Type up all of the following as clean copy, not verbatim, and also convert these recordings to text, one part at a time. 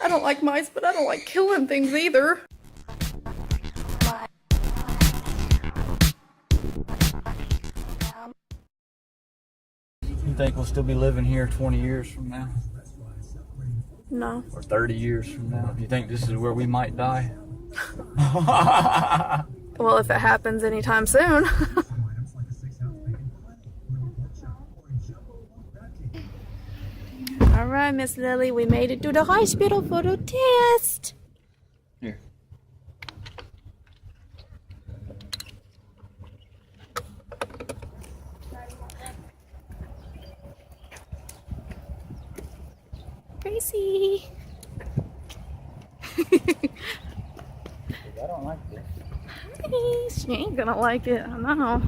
I don't like mice, but I don't like killing things either. You think we'll still be living here 20 years from now? No. Or 30 years from now? Do you think this is where we might die? Well, if it happens anytime soon. Alright, Miss Lily, we made it to the hospital for the test. Here. Gracie. I don't like this. Hey, she ain't gonna like it, I know.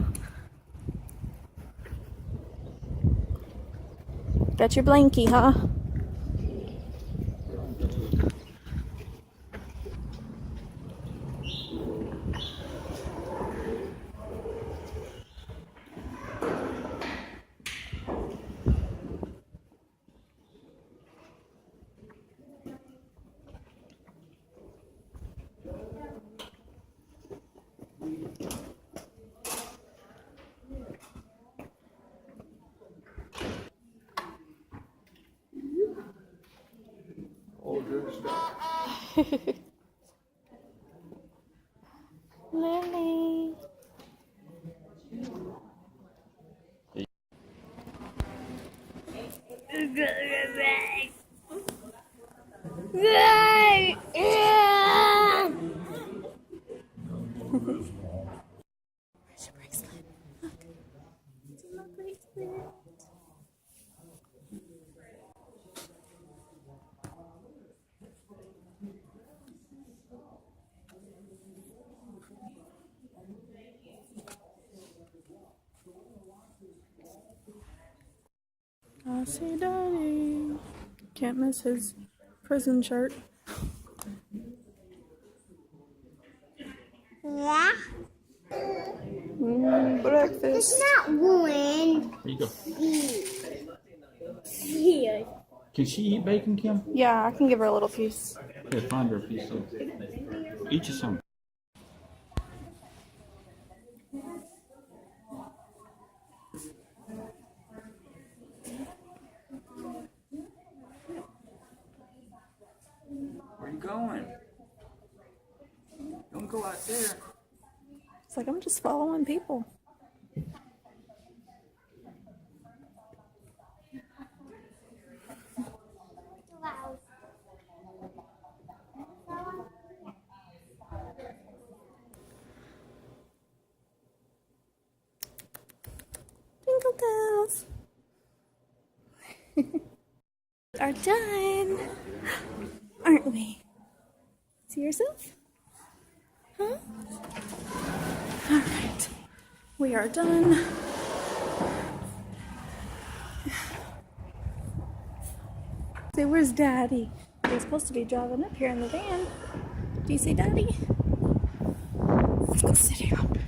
Got your blankie, huh? Lily. Where's your bracelet? Look. It's in my bracelet. I see Daddy. Can't miss his prison shirt. Yeah. Breakfast. It's not ruined. Here you go. Here. Can she eat bacon, Kim? Yeah, I can give her a little piece. Yeah, find her a piece of. Eat you some. Where you going? Don't go out there. It's like I'm just following people. Twinkle toes are done, aren't we? See yourself? Huh? All right, we are done. Say, where's Daddy? He's supposed to be driving up here in the van. Do you see Daddy? Let's go sit down.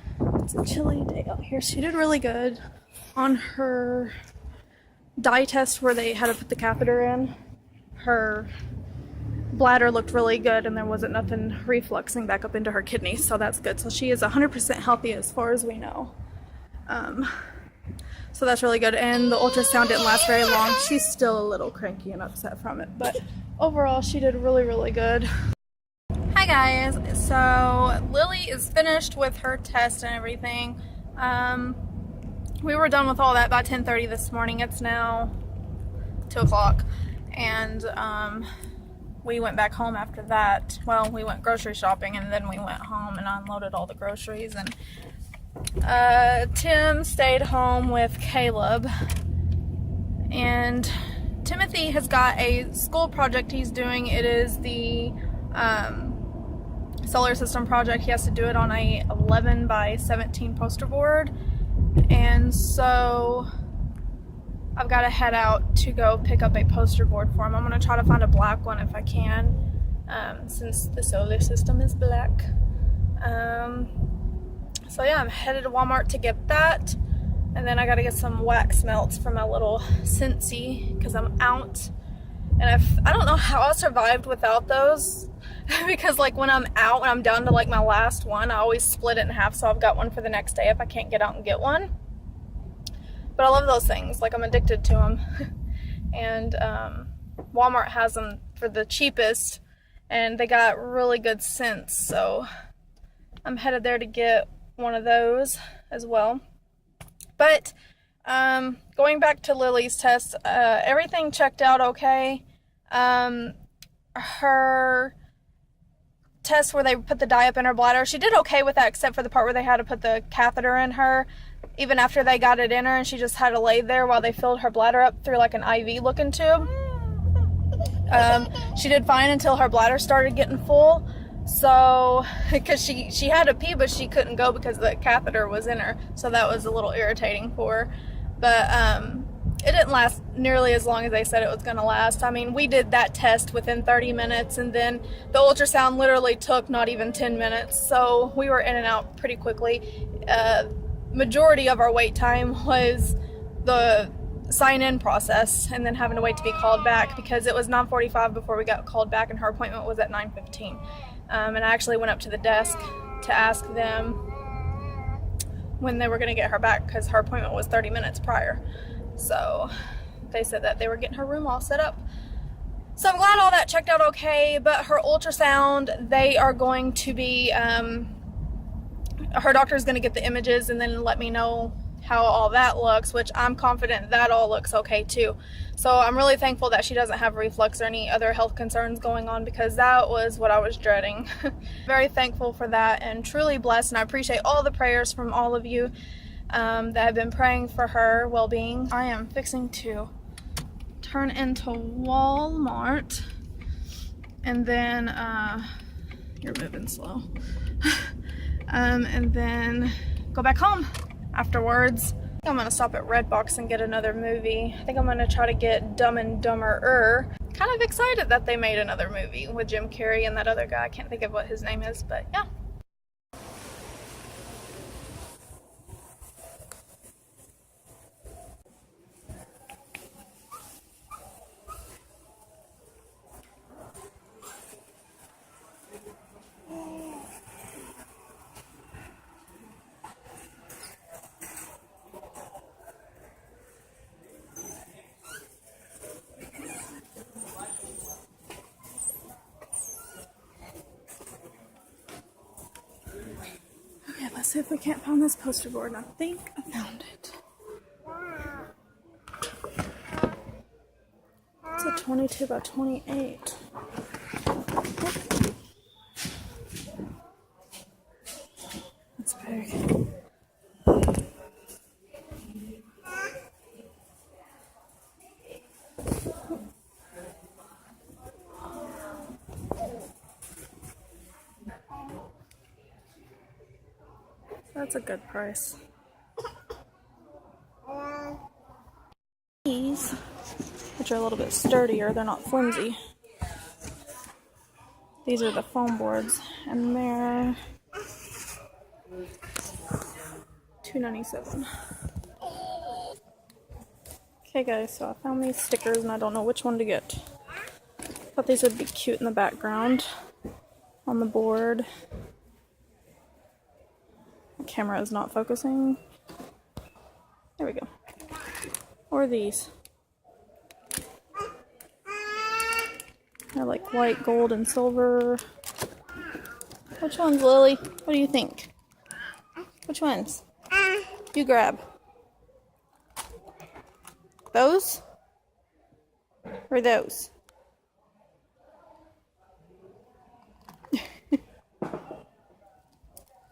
It's a chilly day out here. She did really good on her dye test where they had to put the catheter in. Her bladder looked really good and there wasn't nothing refluxing back up into her kidneys, so that's good. So she is 100% healthy as far as we know. So that's really good, and the ultrasound didn't last very long. She's still a little cranky and upset from it, but overall she did really, really good. Hi guys, so Lily is finished with her test and everything. We were done with all that by 10:30 this morning. It's now 2 o'clock, and we went back home after that. Well, we went grocery shopping and then we went home and unloaded all the groceries, and Tim stayed home with Caleb, and Timothy has got a school project he's doing. It is the solar system project. He has to do it on a 11 by 17 poster board, and so I've got to head out to go pick up a poster board for him. I'm going to try to find a black one if I can, since the solar system is black. So yeah, I'm headed to Walmart to get that, and then I got to get some wax melts for my little Scentsy because I'm out, And I don't know how I survived without those because like when I'm out, when I'm down to like my last one, I always split it in half, so I've got one for the next day if I can't get out and get one. But I love those things, like I'm addicted to them. And Walmart has them for the cheapest, and they got really good scents, so I'm headed there to get one of those as well. But going back to Lily's test, everything checked out okay. Her test where they put the dye up in her bladder, she did okay with that, except for the part where they had to put the catheter in her. Even after they got it in her, and she just had to lay there while they filled her bladder up through like an IV looking tube. She did fine until her bladder started getting full. So, because she had to pee, but she couldn't go because the catheter was in her. So that was a little irritating for her. But it didn't last nearly as long as they said it was going to last. I mean, we did that test within 30 minutes, and then the ultrasound literally took not even 10 minutes. So we were in and out pretty quickly. Majority of our wait time was the sign-in process and then having to wait to be called back, because it was 9:45 before we got called back, and her appointment was at 9:15. And I actually went up to the desk to ask them when they were going to get her back, because her appointment was 30 minutes prior. So they said that they were getting her room all set up. So I'm glad all that checked out okay. But her ultrasound, they are going to be her doctor's going to get the images and then let me know how all that looks, which I'm confident that all looks okay too. So I'm really thankful that she doesn't have reflux or any other health concerns going on, because that was what I was dreading. Very thankful for that and truly blessed, and I appreciate all the prayers from all of you that have been praying for her well-being. I am fixing to turn into Walmart, and then you're moving slow. And then go back home afterwards. I think I'm gonna stop at Redbox and get another movie. I think I'm gonna try to get Dumb and Dumber. Kind of excited that they made another movie with Jim Carrey and that other guy. I can't think of what his name is, but yeah. Okay, let's see if we can't find this poster board, and I think I found it. It's a 22 by 28. That's big. That's a good price. These, which are a little bit sturdier, they're not flimsy. These are the foam boards, and they're $2.97. Okay guys, so I found these stickers and I don't know which one to get. Thought these would be cute in the background on the board. The camera is not focusing. There we go. Or these. They're like white, gold, and silver. Which ones, Lily? What do you think? Which ones? You grab. Those? Or those?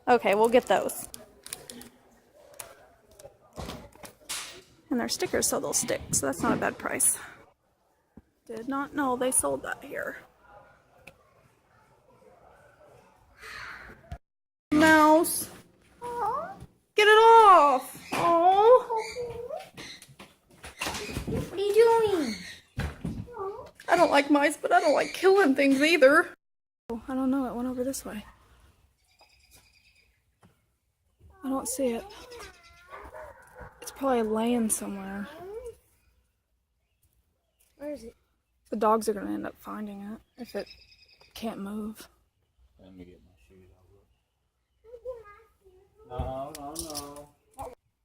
Okay, we'll get those. And they're stickers, so they'll stick, so that's not a bad price. Did not know they sold that here. Mouse. Get it off. Oh. What are you doing? I don't like mice, but I don't like killing things either. Oh, I don't know, it went over this way. I don't see it. It's probably laying somewhere. Where is it? The dogs are going to end up finding it if it can't move. Let me get my shoes out. No.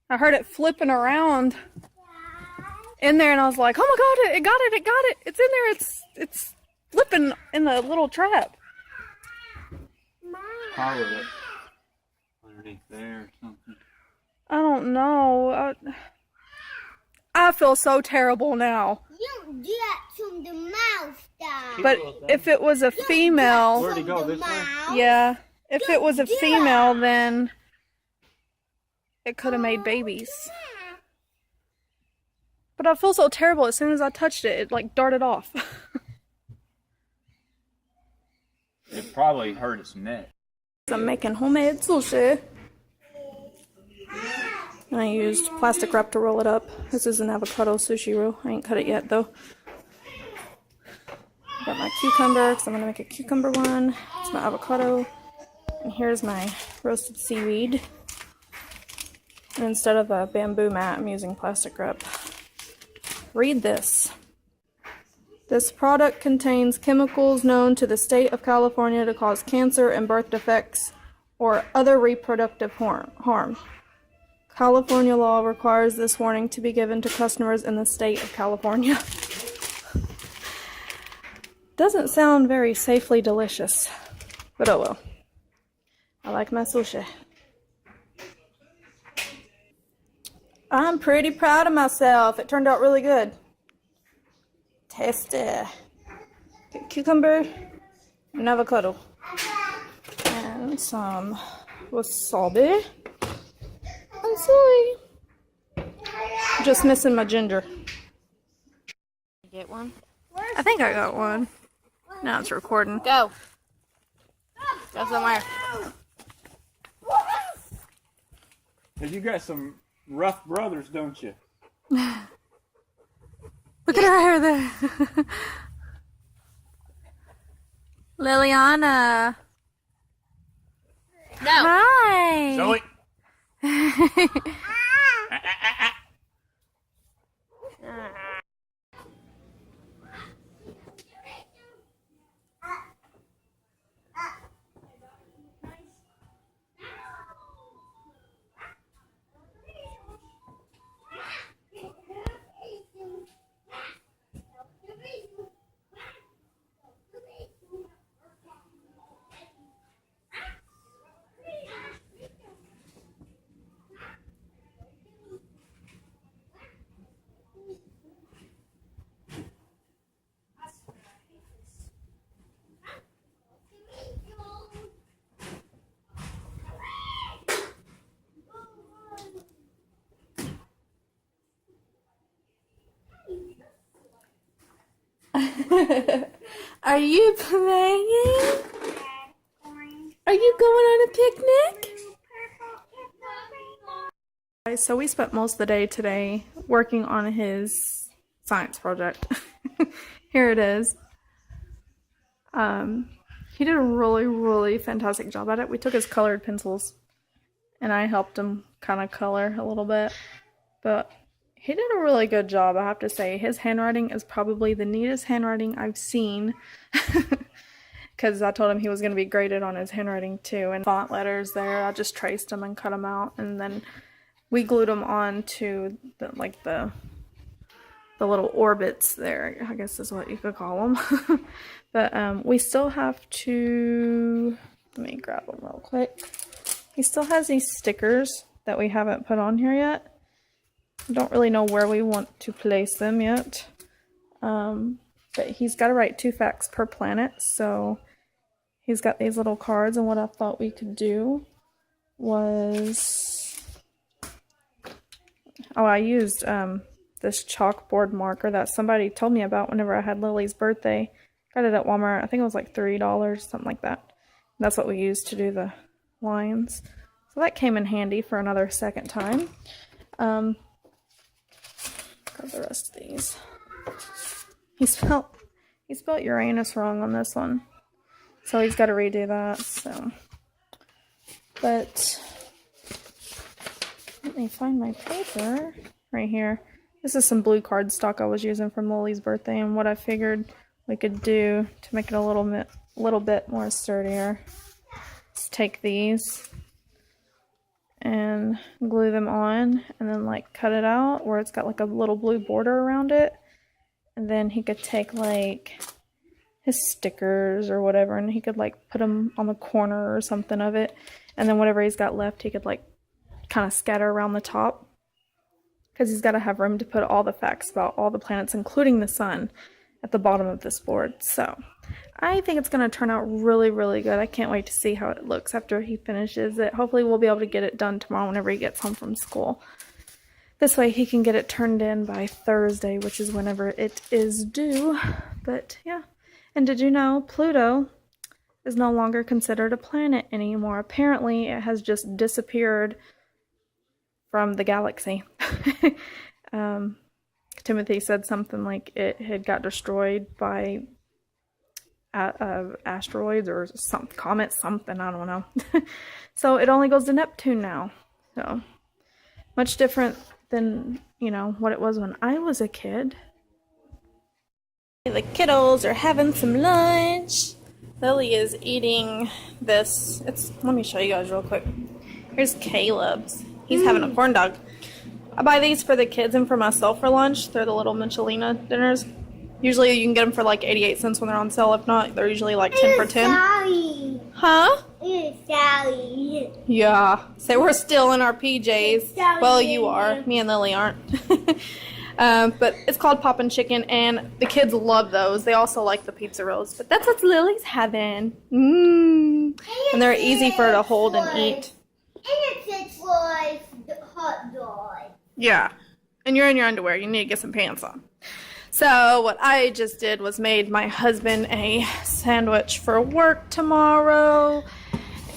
I heard it flipping around in there, and I was like, "Oh my god! It got it! It's in there! It's flipping in the little trap." Power it underneath there or something. I don't know. I feel so terrible now. You don't do that from the mouth, Dad. But if it was a female, Where'd he go? This way? yeah. If it was a female, then it could have made babies. But I feel so terrible. As soon as I touched it, it like darted off. It probably hurt its neck. I'm making homemade sushi. And I used plastic wrap to roll it up. This is an avocado sushi roll. I ain't cut it yet though. Got my cucumber, because I'm going to make a cucumber one. It's my avocado. And here's my roasted seaweed. And instead of a bamboo mat, I'm using plastic wrap. Read this. This product contains chemicals known to the state of California to cause cancer and birth defects or other reproductive harm. California law requires this warning to be given to customers in the state of California. Doesn't sound very safely delicious, but oh well. I like my sushi. I'm pretty proud of myself. It turned out really good. Tasty. Cucumber and avocado. And some wasabi. I'm sorry. Just missing my ginger. Get one? I think I got one. Now it's recording. Go. Go somewhere. You got some rough brothers, don't you? Look at her hair there. Liliana. No. Hi. Zoe. Are you playing? Are you going on a picnic? So we spent most of the day today working on his science project. Here it is. He did a really fantastic job at it. We took his colored pencils and I helped him kind of color a little bit, but he did a really good job, I have to say. His handwriting is probably the neatest handwriting I've seen. Because I told him he was going to be graded on his handwriting too. And font letters there, I just traced them and cut them out. And then we glued them on to the little orbits there, I guess is what you could call them. But we still have to, let me grab them real quick. He still has these stickers that we haven't put on here yet. I don't really know where we want to place them yet. But he's got to write 2 facts per planet, so he's got these little cards, and what I thought we could do was, I used this chalkboard marker that somebody told me about whenever I had Lily's birthday. Got it at Walmart. I think it was like $3, something like that. And that's what we used to do the lines. So that came in handy for another second time. Grab the rest of these. He spelled Uranus wrong on this one, so he's got to redo that. So, but let me find my paper right here. This is some blue cardstock I was using from Lily's birthday, and what I figured we could do to make it a little bit more sturdier is take these and glue them on, and then like cut it out where it's got like a little blue border around it, and then he could take like his stickers or whatever, and he could like put them on the corner or something of it, and then whatever he's got left he could like kind of scatter around the top, because he's got to have room to put all the facts about all the planets, including the sun, at the bottom of this board. So I think it's going to turn out really, really good. I can't wait to see how it looks after he finishes it. Hopefully we'll be able to get it done tomorrow whenever he gets home from school. This way he can get it turned in by Thursday, which is whenever it is due. But yeah. And did you know Pluto is no longer considered a planet anymore? Apparently it has just disappeared from the galaxy. Timothy said something like it had got destroyed by asteroids or some comet, something, I don't know. So it only goes to Neptune now. So much different than, you know, what it was when I was a kid. The kiddos are having some lunch. Lily is eating this. Let me show you guys real quick. Here's Caleb's. He's having a corn dog. I buy these for the kids and for myself for lunch. They're the little Michelina dinners. Usually you can get them for like 88 cents when they're on sale. If not, they're usually like 10 for 10. Sorry. Huh? Sorry. Yeah. So we're still in our PJs. Sorry. Well, you are. Me and Lily aren't. But it's called Poppin' Chicken, and the kids love those. They also like the pizza rolls. But that's what Lily's having. And they're easy for her to hold and eat. And it's like the hot dog. Yeah. And you're in your underwear. You need to get some pants on. So what I just did was made my husband a sandwich for work tomorrow.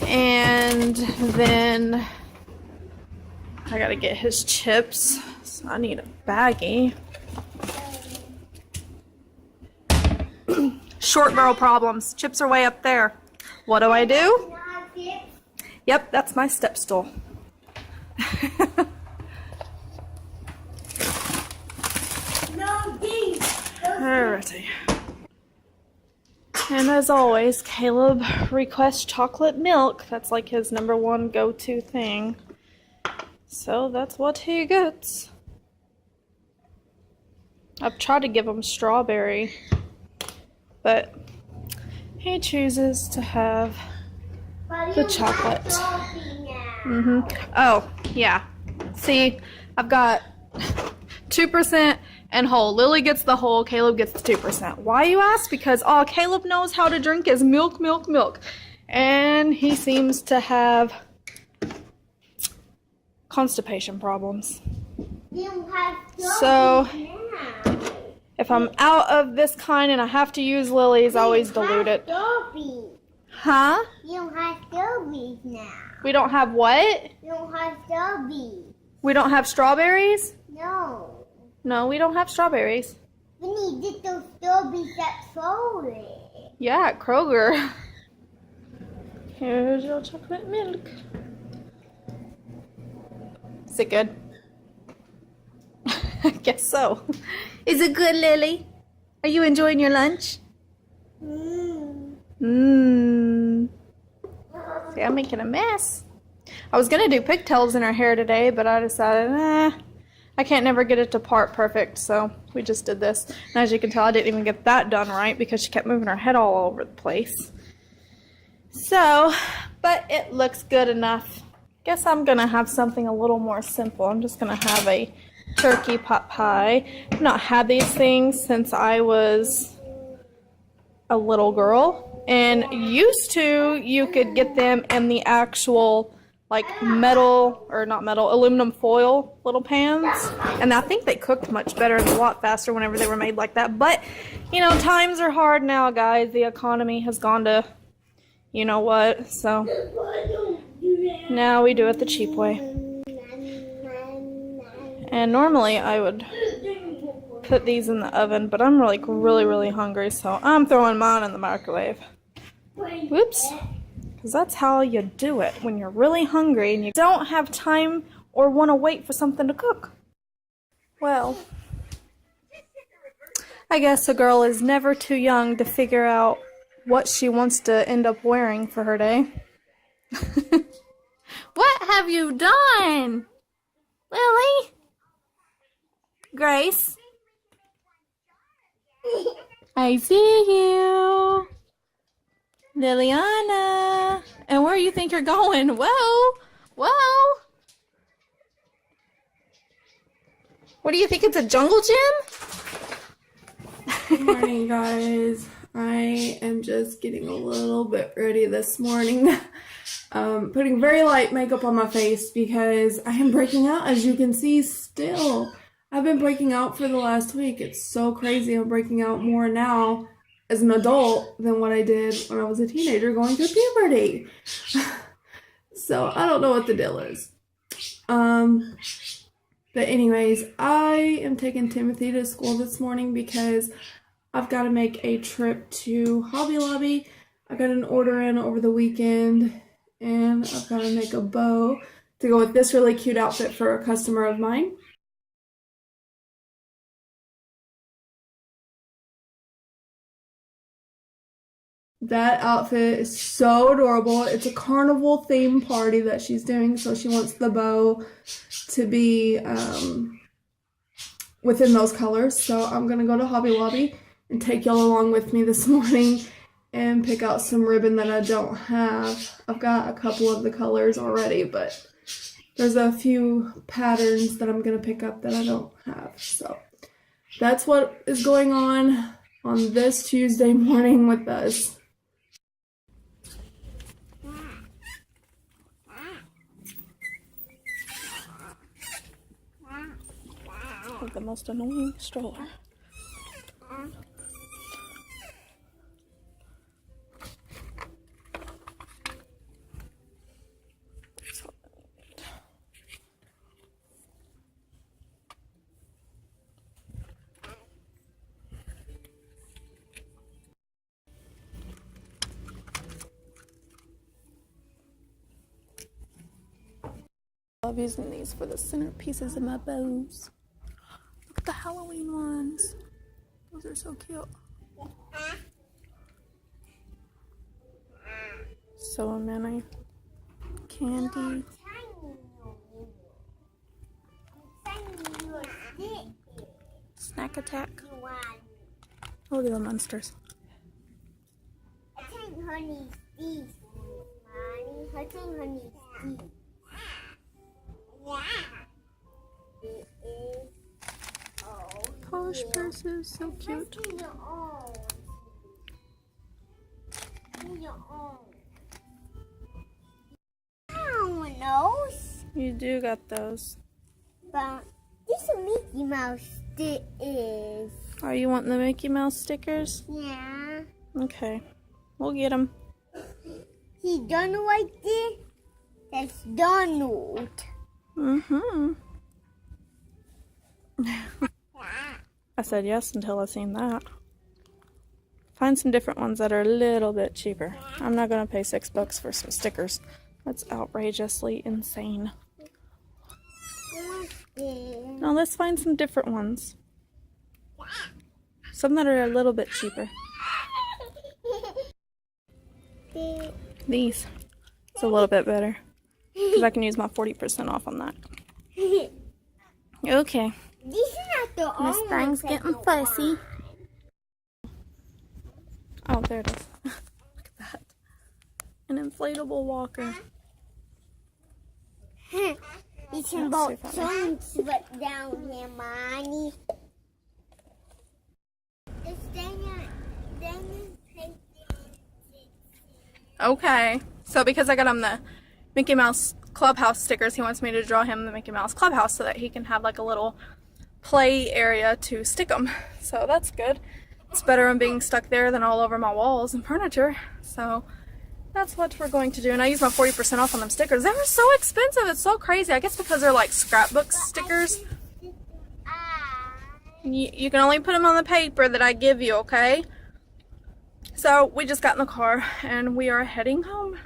And then I gotta get his chips. So I need a baggie. Short girl problems. Chips are way up there. What do I do? Yep, that's my step stool. Alrighty. And as always, Caleb requests chocolate milk. That's like his #1 go-to thing. So that's what he gets. I've tried to give him strawberry, but he chooses to have the chocolate. Oh, yeah. See, I've got 2% and whole. Lily gets the whole, Caleb gets the 2%. Why, you ask? Because all Caleb knows how to drink is milk, milk, milk. And he seems to have constipation problems. So if I'm out of this kind and I have to use Lily's, I always dilute it. Huh? You don't have strawberries now. We don't have what? You don't have strawberries. We don't have strawberries? No. No, we don't have strawberries. We need to get those strawberries at Kroger. Yeah, at Kroger. Here's your chocolate milk. Is it good? I guess so. Is it good, Lily? Are you enjoying your lunch? See, I'm making a mess. I was gonna do pigtails in her hair today, but I decided, I can't never get it to part perfect, so we just did this. And as you can tell, I didn't even get that done right because she kept moving her head all over the place. So, but it looks good enough. Guess I'm gonna have something a little more simple. I'm just gonna have a turkey pot pie. I've not had these things since I was a little girl. And used to, you could get them in the actual like metal, or not metal, aluminum foil little pans. And I think they cooked much better and a lot faster whenever they were made like that. But, you know, times are hard now, guys. The economy has gone to, you know what, so now we do it the cheap way. And normally I would put these in the oven, but I'm like really hungry, so I'm throwing mine in the microwave. Whoops. Because that's how you do it when you're really hungry and you don't have time or want to wait for something to cook. Well, I guess a girl is never too young to figure out what she wants to end up wearing for her day. What have you done? Lily? Grace? I see you. Liliana. And where do you think you're going? Whoa. Whoa. What do you think, it's a jungle gym? Good morning, guys. I am just getting a little bit ready this morning. Putting very light makeup on my face because I am breaking out, as you can see still. I've been breaking out for the last week. It's so crazy. I'm breaking out more now as an adult than what I did when I was a teenager going through puberty. So I don't know what the deal is. But anyways, I am taking Timothy to school this morning because I've got to make a trip to Hobby Lobby. I got an order in over the weekend, and I've got to make a bow to go with this really cute outfit for a customer of mine. That outfit is so adorable. It's a carnival theme party that she's doing, so she wants the bow to be within those colors. So I'm going to go to Hobby Lobby and take y'all along with me this morning and pick out some ribbon that I don't have. I've got a couple of the colors already, but there's a few patterns that I'm going to pick up that I don't have. So that's what is going on this Tuesday morning with us. The most annoying stroller. I love using these for the centerpieces of my bows. Look at the Halloween ones. Those are so cute. So many. Candy. Snack attack. Oh, look at the monsters. I think honey's these, Mommy. I think honey's these. Yeah. It is. Posh purses, so cute. You do got those. But this a Mickey Mouse stickers. Oh, you want the Mickey Mouse stickers? Yeah. Okay, we'll get them. He Donald like this? That's Donald. Mm-hmm. I said yes until I seen that. Find some different ones that are a little bit cheaper. I'm not gonna pay $6 for some stickers. That's outrageously insane. Now let's find some different ones. Some that are a little bit cheaper. These. It's a little bit better. Because I can use my 40% off on that. Okay. This is not the Miss Thing's getting fussy. Oh, there it is. Look at that. An inflatable walker. It's about songs but down here, Mommy. Okay. So because I got him the Mickey Mouse Clubhouse stickers, he wants me to draw him the Mickey Mouse Clubhouse so that he can have like a little play area to stick them. So that's good. It's better than being stuck there than all over my walls and furniture. So that's what we're going to do. And I use my 40% off on them stickers. They were so expensive. It's so crazy. I guess because they're like scrapbook stickers. You can only put them on the paper that I give you, okay? So we just got in the car and we are heading home.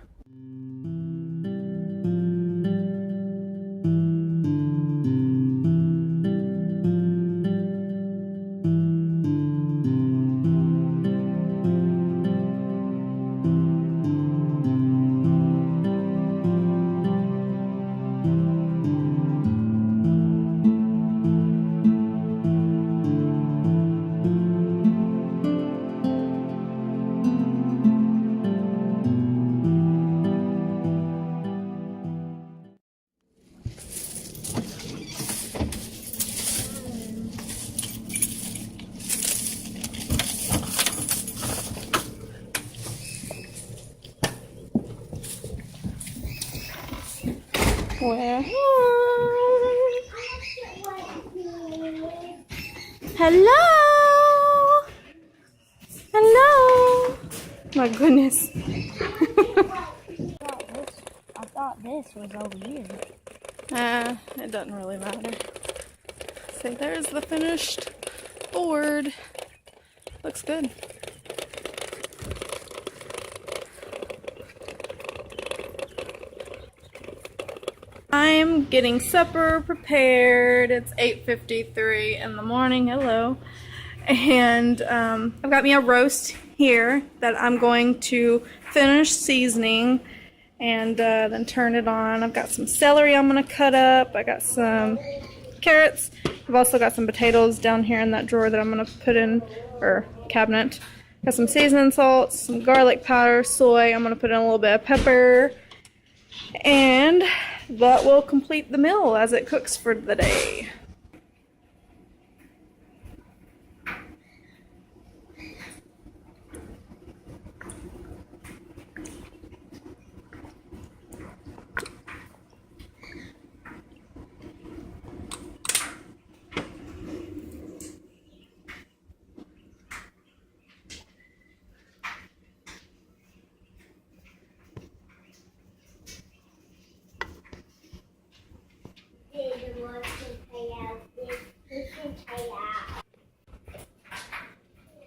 Where? Hello! Hello! My goodness. I thought this was over here. It doesn't really matter. So there's the finished board. Looks good. I'm getting supper prepared. It's 8:53 in the morning. Hello. And I've got me a roast here that I'm going to finish seasoning and then turn it on. I've got some celery I'm going to cut up. I got some carrots. I've also got some potatoes down here in that drawer that I'm going to put in, or cabinet. Got some seasoning salt, some garlic powder, soy. I'm going to put in a little bit of pepper. And that will complete the meal as it cooks for the day.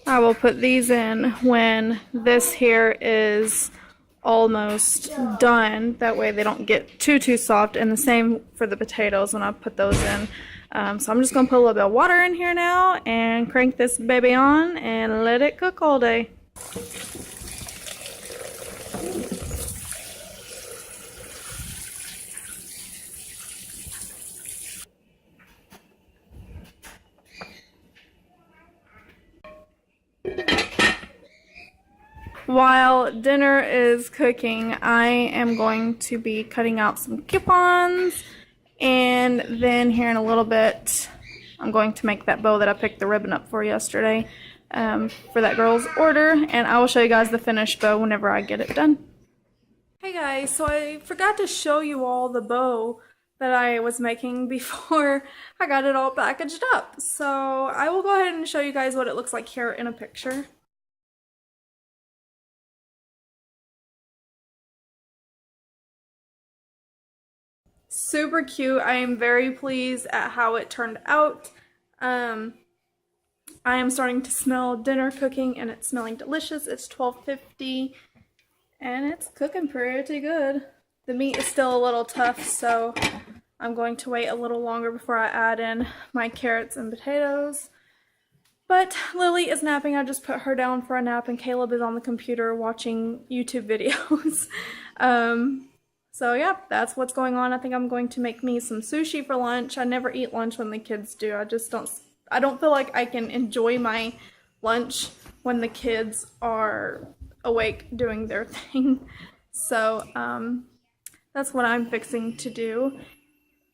I will put these in when this here is almost done. That way they don't get too soft. And the same for the potatoes when I put those in. So I'm just going to put a little bit of water in here now and crank this baby on and let it cook all day. While dinner is cooking, I am going to be cutting out some coupons, and then here in a little bit, I'm going to make that bow that I picked the ribbon up for yesterday for that girl's order, and I will show you guys the finished bow whenever I get it done. Hey guys, so I forgot to show you all the bow that I was making before I got it all packaged up. So I will go ahead and show you guys what it looks like here in a picture. Super cute. I am very pleased at how it turned out. I am starting to smell dinner cooking and it's smelling delicious. It's 12:50 and it's cooking pretty good. The meat is still a little tough, so I'm going to wait a little longer before I add in my carrots and potatoes. But Lily is napping. I just put her down for a nap and Caleb is on the computer watching YouTube videos. So yeah, that's what's going on. I think I'm going to make me some sushi for lunch. I never eat lunch when the kids do. I don't feel like I can enjoy my lunch when the kids are awake doing their thing. So that's what I'm fixing to do.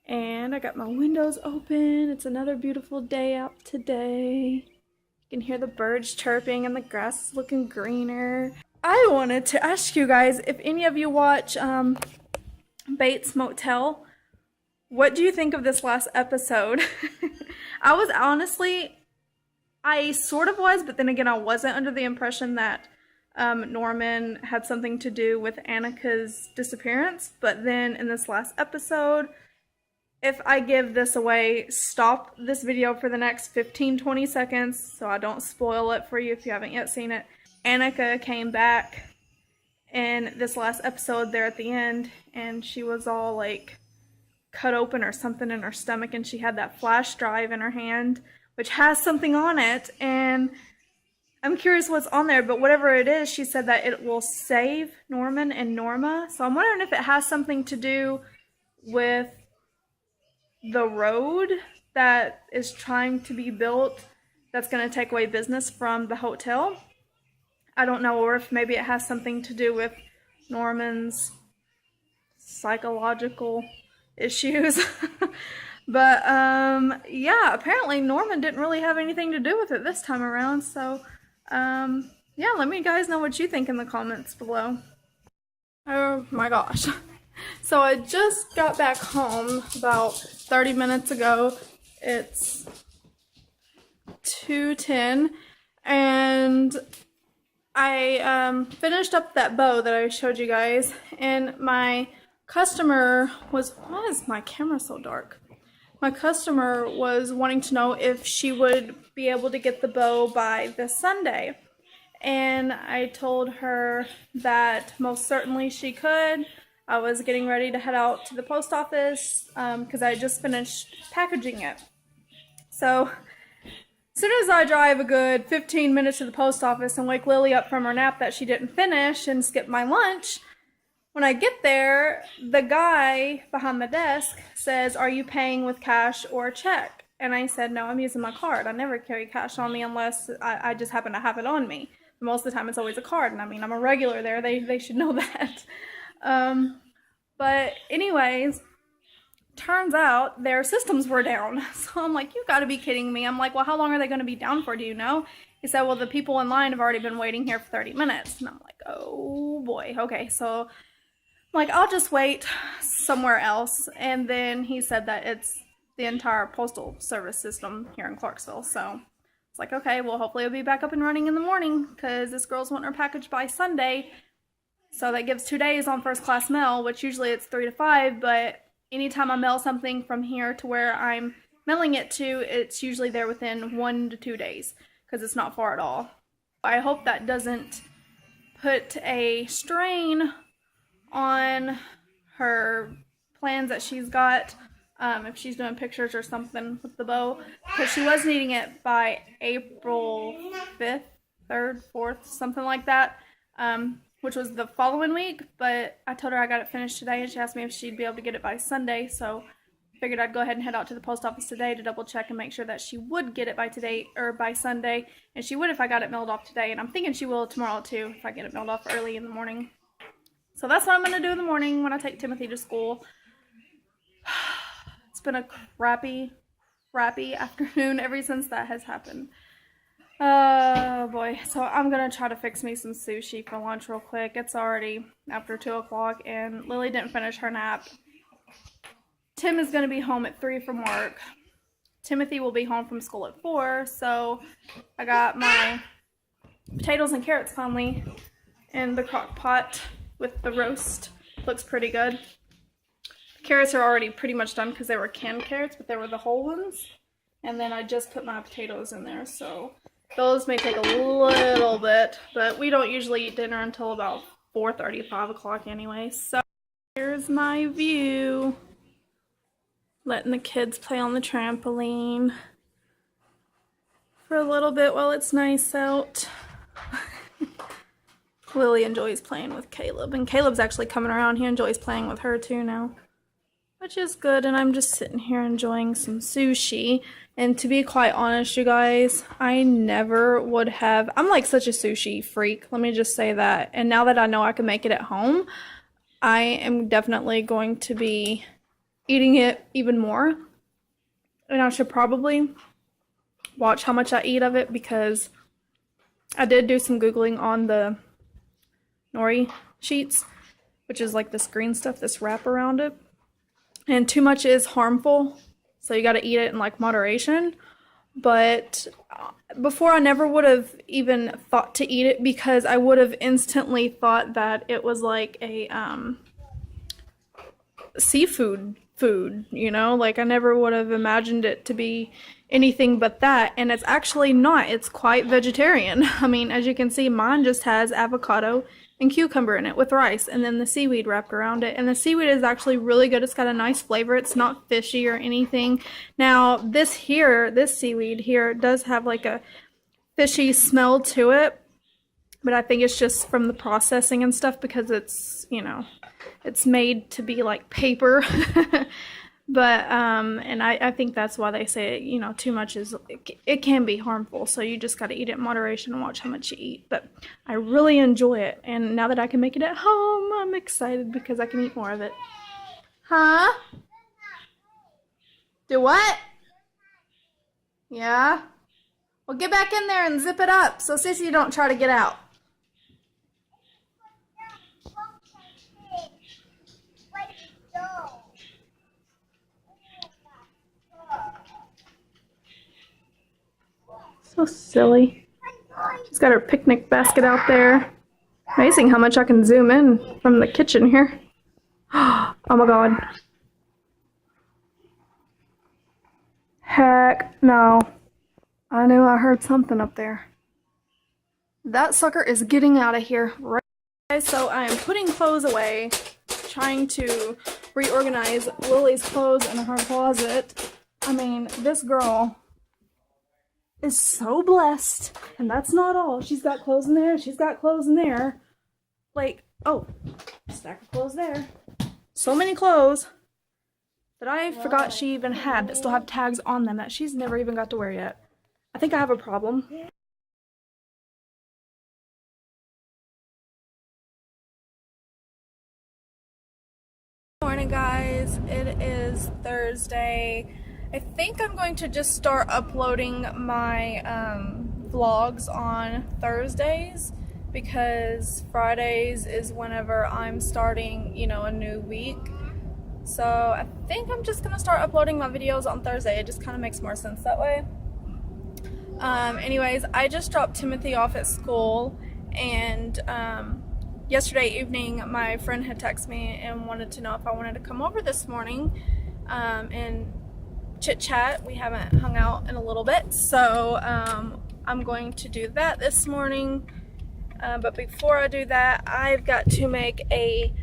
And I got my windows open. It's another beautiful day out today. You can hear the birds chirping and the grass is looking greener. I wanted to ask you guys if any of you watch Bates Motel. What do you think of this last episode? I sort of was, but then again I wasn't under the impression that Norman had something to do with Annika's disappearance. But then in this last episode, if I give this away, stop this video for the next 15-20 seconds so I don't spoil it for you if you haven't yet seen it. Annika came back in this last episode there at the end, and she was all like cut open or something in her stomach, and she had that flash drive in her hand which has something on it, and I'm curious what's on there, but whatever it is, she said that it will save Norman and Norma. So I'm wondering if it has something to do with the road that is trying to be built that's going to take away business from the hotel. I don't know, or if maybe it has something to do with Norman's psychological issues. But yeah, apparently Norman didn't really have anything to do with it this time around. So yeah, let me guys know what you think in the comments below. Oh my gosh. So I just got back home about 30 minutes ago. It's 2:10 and I finished up that bow that I showed you guys, and my customer was, why is my camera so dark? My customer was wanting to know if she would be able to get the bow by this Sunday. And I told her that most certainly she could. I was getting ready to head out to the post office because I just finished packaging it. So as soon as I drive a good 15 minutes to the post office and wake Lily up from her nap that she didn't finish and skip my lunch, when I get there, the guy behind the desk says, "Are you paying with cash or check?" And I said, "No, I'm using my card. I never carry cash on me unless I just happen to have it on me. Most of the time it's always a card, and I mean, I'm a regular there. They should know that." But anyways, turns out their systems were down. So I'm like, "You gotta be kidding me." I'm like, "Well, how long are they going to be down for? Do you know?" He said, "Well, the people in line have already been waiting here for 30 minutes. And I'm like, "Oh boy, okay." So I'm like, "I'll just wait somewhere else." And then he said that it's the entire postal service system here in Clarksville. So it's like, okay, well, hopefully it'll be back up and running in the morning because this girl's wanting her package by Sunday. So that gives 2 days on first class mail, which usually it's 3 to 5, but anytime I mail something from here to where I'm mailing it to, it's usually there within 1 to 2 days because it's not far at all. I hope that doesn't put a strain on her plans that she's got, if she's doing pictures or something with the bow, because she was needing it by April 5th, 3rd, 4th, something like that, which was the following week. But I told her I got it finished today, and she asked me if she'd be able to get it by Sunday, so I figured I'd go ahead and head out to the post office today to double check and make sure that she would get it by today or by Sunday, and she would if I got it mailed off today, and I'm thinking she will tomorrow too if I get it mailed off early in the morning. So that's what I'm going to do in the morning when I take Timothy to school. It's been a crappy afternoon ever since that has happened. Oh boy. So I'm going to try to fix me some sushi for lunch real quick. It's already after 2 o'clock and Lily didn't finish her nap. Tim is going to be home at 3 from work. Timothy will be home from school at 4. So I got my potatoes and carrots finally in the crock pot with the roast. Looks pretty good. The carrots are already pretty much done because they were canned carrots, but they were the whole ones. And then I just put my potatoes in there, so those may take a little bit, but we don't usually eat dinner until about 4:30, 5 o'clock anyway. So here's my view. Letting the kids play on the trampoline for a little bit while it's nice out. Lily enjoys playing with Caleb, and Caleb's actually coming around. He enjoys playing with her too now, which is good. And I'm just sitting here enjoying some sushi. And to be quite honest, you guys, I never would have. I'm like such a sushi freak, let me just say that. And now that I know I can make it at home, I am definitely going to be eating it even more. And I should probably watch how much I eat of it, because I did do some Googling on the nori sheets, which is like this green stuff, this wrap around it, and too much is harmful, so you got to eat it in like moderation. But before, I never would have even thought to eat it because I would have instantly thought that it was like a seafood food, you know, like I never would have imagined it to be anything but that. And it's actually not. It's quite vegetarian. I mean, as you can see, mine just has avocado and cucumber in it with rice, and then the seaweed wrapped around it. And the seaweed is actually really good. It's got a nice flavor. It's not fishy or anything. Now, this seaweed here does have like a fishy smell to it, but I think it's just from the processing and stuff, because it's, you know, it's made to be like paper. But, and I think that's why they say, you know, too much is, it can be harmful. So you just got to eat it in moderation and watch how much you eat. But I really enjoy it. And now that I can make it at home, I'm excited because I can eat more of it. Huh? Do what? Yeah? Well, get back in there and zip it up so Sissy don't try to get out. So silly. She's got her picnic basket out there. Amazing how much I can zoom in from the kitchen here. Oh my god. Heck no. I knew I heard something up there. That sucker is getting out of here right now. So I am putting clothes away, trying to reorganize Lily's clothes in her closet. I mean, this girl is so blessed, and that's not all. She's got clothes in there, she's got clothes in there. Like, oh, stack of clothes there. So many clothes that I forgot she even had that still have tags on them that she's never even got to wear yet. I think I have a problem. Morning, guys. It is Thursday. I think I'm going to just start uploading my vlogs on Thursdays because Fridays is whenever I'm starting, you know, a new week. So I think I'm just gonna start uploading my videos on Thursday. It just kind of makes more sense that way. Anyways, I just dropped Timothy off at school, and yesterday evening my friend had texted me and wanted to know if I wanted to come over this morning and chit chat. We haven't hung out in a little bit, so I'm going to do that this morning. But before I do that, I've got to make a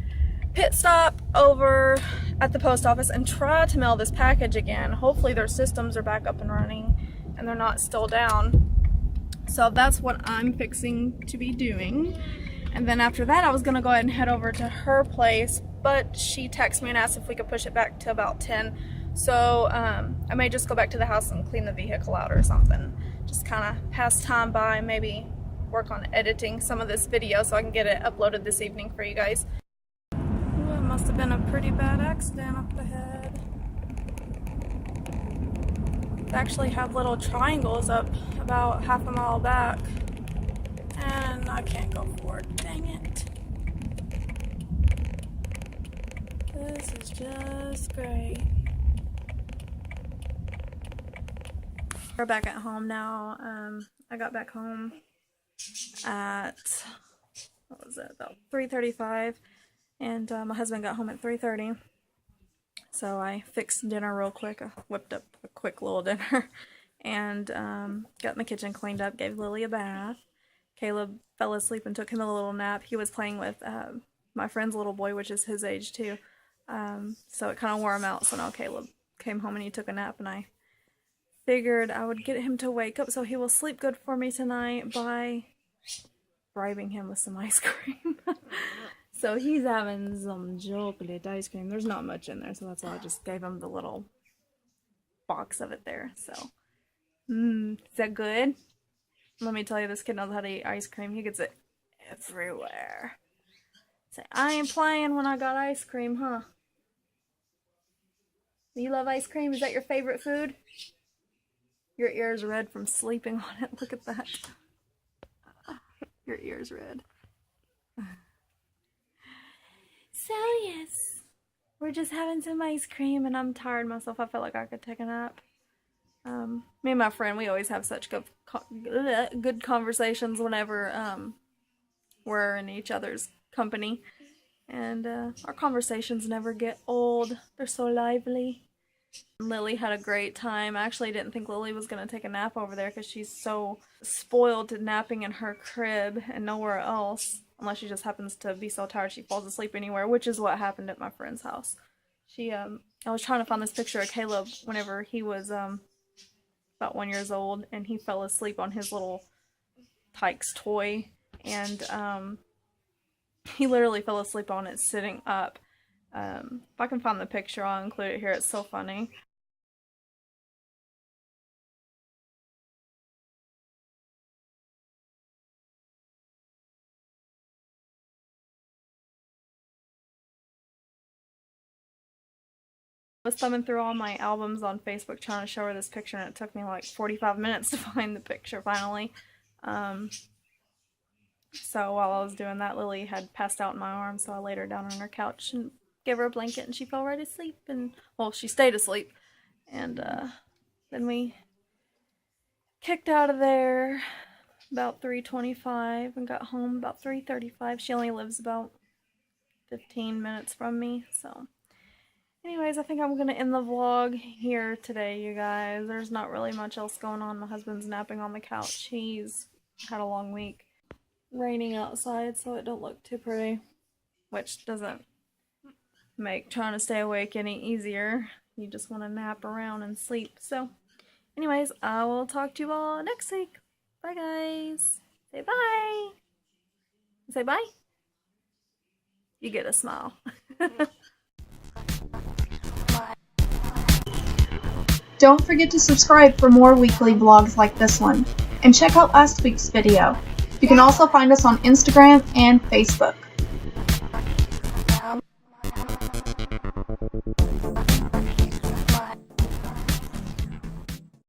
pit stop over at the post office and try to mail this package again. Hopefully their systems are back up and running and they're not still down. So that's what I'm fixing to be doing. And then after that, I was gonna go ahead and head over to her place, but she texted me and asked if we could push it back to about 10. So I may just go back to the house and clean the vehicle out or something. Just kind of pass time by, maybe work on editing some of this video so I can get it uploaded this evening for you guys. Ooh, it must have been a pretty bad accident up ahead. They actually have little triangles up about half a mile back. And I can't go forward, dang it. This is just great. We're back at home now. I got back home at, what was it, about 3:35, and my husband got home at 3:30. So I fixed dinner real quick. I whipped up a quick little dinner and got in the kitchen, cleaned up, gave Lily a bath. Caleb fell asleep and took him a little nap. He was playing with my friend's little boy, which is his age too. So it kind of wore him out. So now Caleb came home and he took a nap, and I figured I would get him to wake up so he will sleep good for me tonight by bribing him with some ice cream. So he's having some chocolate ice cream. There's not much in there, so that's why I just gave him the little box of it there. So, is that good? Let me tell you, this kid knows how to eat ice cream. He gets it everywhere. Say, I ain't playing when I got ice cream, huh? You love ice cream? Is that your favorite food? Your ear's red from sleeping on it. Look at that. Your ear's red. So yes, we're just having some ice cream, and I'm tired myself. I felt like I could take a nap. Me and my friend, we always have such good conversations whenever we're in each other's company, and our conversations never get old. They're so lively. Lily had a great time. I actually didn't think Lily was going to take a nap over there because she's so spoiled to napping in her crib and nowhere else, unless she just happens to be so tired she falls asleep anywhere, which is what happened at my friend's house. I was trying to find this picture of Caleb whenever he was about 1 year old, and he fell asleep on his little Tykes toy, and he literally fell asleep on it sitting up. If I can find the picture, I'll include it here. It's so funny. I was thumbing through all my albums on Facebook trying to show her this picture, and it took me like 45 minutes to find the picture finally. So while I was doing that, Lily had passed out in my arms, so I laid her down on her couch and gave her a blanket, and she fell right asleep, and, well, she stayed asleep. And then we kicked out of there about 3:25 and got home about 3:35. She only lives about 15 minutes from me, so anyways, I think I'm gonna end the vlog here today, you guys. There's not really much else going on. My husband's napping on the couch. He's had a long week. Raining outside, so it don't look too pretty, which doesn't make trying to stay awake any easier. You just want to nap around and sleep. So anyways, I will talk to you all next week. Bye, guys. Say bye. Say bye. You get a smile. Don't forget to subscribe for more weekly vlogs like this one, and check out last week's video. You can also find us on Instagram and Facebook.